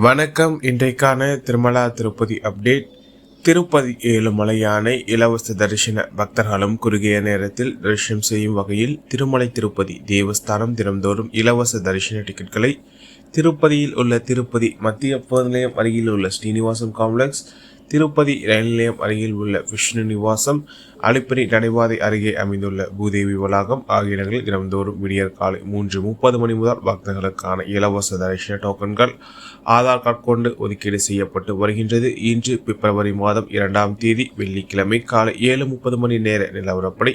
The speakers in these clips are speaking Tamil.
வணக்கம். இன்றைக்கான திருமலா திருப்பதி அப்டேட். திருப்பதி ஏழுமலையானை இலவச தரிசன பக்தர்களும் குறுகிய நேரத்தில் தரிசனம் செய்யும் வகையில் திருமலை திருப்பதி தேவஸ்தானம் தினம்தோறும் இலவச தரிசன டிக்கெட்களை திருப்பதியில் உள்ள திருப்பதி மத்திய பேருந்து நிலையம் அருகில் உள்ள ஸ்ரீனிவாசம் காம்ப்ளெக்ஸ், திருப்பதி ரயில் நிலையம் அருகில் உள்ள விஷ்ணு நிவாசம், அலிப்பிரி நடைபாதை அருகே அமைந்துள்ள பூதேவி வளாகம் ஆகிய இடங்களில் தினம்தோறும் விடியற் காலை 3:30 மணி முதல் பக்தர்களுக்கான இலவச தரிசன டோக்கன்கள் ஆதார் கார்டு கொண்டு ஒதுக்கீடு செய்யப்பட்டு வருகின்றது. இன்று பிப்ரவரி மாதம் 2ஆம் தேதி வெள்ளிக்கிழமை காலை 7:30 மணி நேர நிலவரப்படி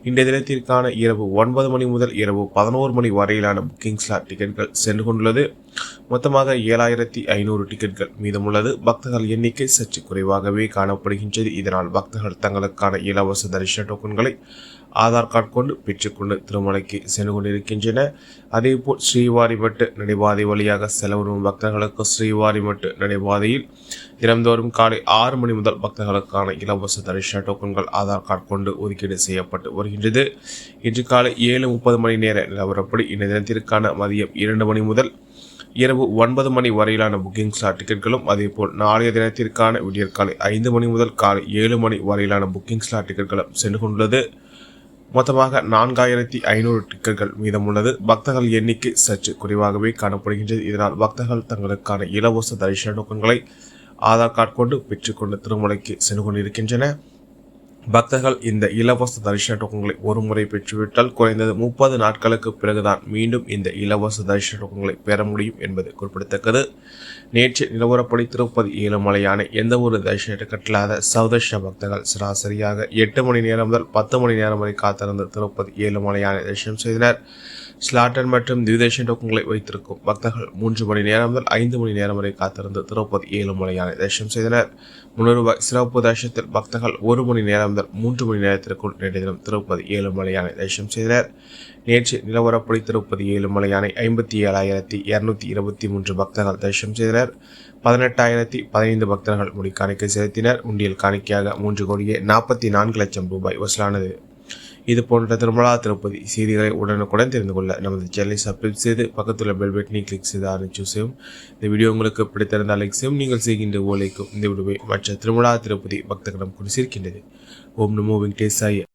இன்றைய தினத்திற்கான இரவு 9 மணி முதல் இரவு 11 மணி வரையிலான புக்கிங் ஸ்லாட் டிக்கெட்கள் சென்று கொண்டுள்ளது. மொத்தமாக 7,500 டிக்கெட்கள் மீதமுள்ளது. பக்தர்கள் எண்ணிக்கை சற்று குறைவாகவே காணப்படுகின்றது. இதனால் பக்தர்கள் தங்களுக்கான இலவச தரிசன டோக்கன்களை ஆதார் கார்டு கொண்டு பெற்றுக்கொண்டு திருமலைக்கு சென்று கொண்டிருக்கின்றன. அதேபோல் ஸ்ரீவாரிமட்டு நடைபாதை வழியாக செலவரும் பக்தர்களுக்கு ஸ்ரீவாரிமட்டு நடைபாதையில் தினம்தோறும் காலை 6 மணி முதல் பக்தர்களுக்கான இலவச தரிசன டோக்கன்கள் ஆதார் கார்டு கொண்டு ஒதுக்கீடு செய்யப்பட்டு வருகின்றது. இன்று காலை 7:30 மணி நேர நிலவரப்படி இந்த தினத்திற்கான மதியம் 2 மணி முதல் இரவு 9 மணி வரையிலான புக்கிங் ஸ்லாட் டிக்கெட்களும், அதேபோல் நாளைய தினத்திற்கான விடியற்காலை 5 மணி முதல் காலை 7 மணி வரையிலான புக்கிங் ஸ்லாட் டிக்கெட்களும் சென்று கொண்டுள்ளது. மொத்தமாக 4,500 டிக்கெட்கள் மீதமுள்ளது. பக்தர்கள் எண்ணிக்கை சற்று குறைவாகவே காணப்படுகின்றது. இதனால் பக்தர்கள் தங்களுக்கான இலவச தரிசன டோக்கன்களை ஆதார் கார்டு கொண்டு பெற்றுக்கொண்டு திருமலைக்கு சென்று கொண்டிருக்கின்றன. பக்தர்கள் இந்த இலவச தரிசன டோக்கன்களை ஒரு முறை பெற்றுவிட்டால் குறைந்தது 30 நாட்களுக்கு பிறகுதான் மீண்டும் இந்த இலவச தரிசன டோக்கன்களை பெற முடியும் என்பது குறிப்பிடத்தக்கது. நேற்று நிலவரப்படி திருப்பதி ஏழுமலையான எந்த ஒரு தரிசன டிக்கெட் இல்லாத சௌதர்ஷ பக்தர்கள் சராசரியாக 8 மணி நேரம் முதல் 10 மணி நேரம் வரை காத்திருந்து திருப்பதி ஏழுமலையான தரிசனம் செய்தனர். ஸ்லாட்டர் மற்றும் திவிதேச டோக்கன்களை வைத்திருக்கும் பக்தர்கள் 3 மணி நேரம் முதல் 5 மணி நேரம் வரை காத்திருந்து திருப்பதி ஏழுமலையான தரிசனம் செய்தனர். ₹300 சிறப்பு தரிசனத்தில் பக்தர்கள் 1 மணி நேரம் முதல் 3 மணி நேரத்திற்குள் நேற்றைய தினம் திருப்பதி ஏழுமலையானை தரிசனம் செய்தனர். நேற்று நிலவரப்படி திருப்பதி ஏழுமலையானை 57,223 பக்தர்கள் தரிசனம் செய்தனர். 18,015 பக்தர்கள் முடிக்காணிக்கை செலுத்தினர். உண்டியல் காணிக்கையாக ₹3,44,00,000 வசூலானது. இது போன்ற திருமலா திருப்பதி செய்திகளை உடனுக்குடன் தெரிந்து கொள்ள நமது சேனலை சப்ஸ்கிரைப் செய்து பக்கத்துள்ள பெல் பட்டனை கிளிக் செய்து ஆரம்பிச்சு செய்யும். இந்த வீடியோ உங்களுக்கு பிடித்திருந்தால் லைக் செய்யும். நீங்கள் செய்கின்ற ஓலைக்கும் இந்த வீடியோவை மற்ற திருமலா திருப்பதி பக்தர்களிடம் கொண்டு சேர்க்கின்றது. ஓம் நமோ வெங்கடேசாய.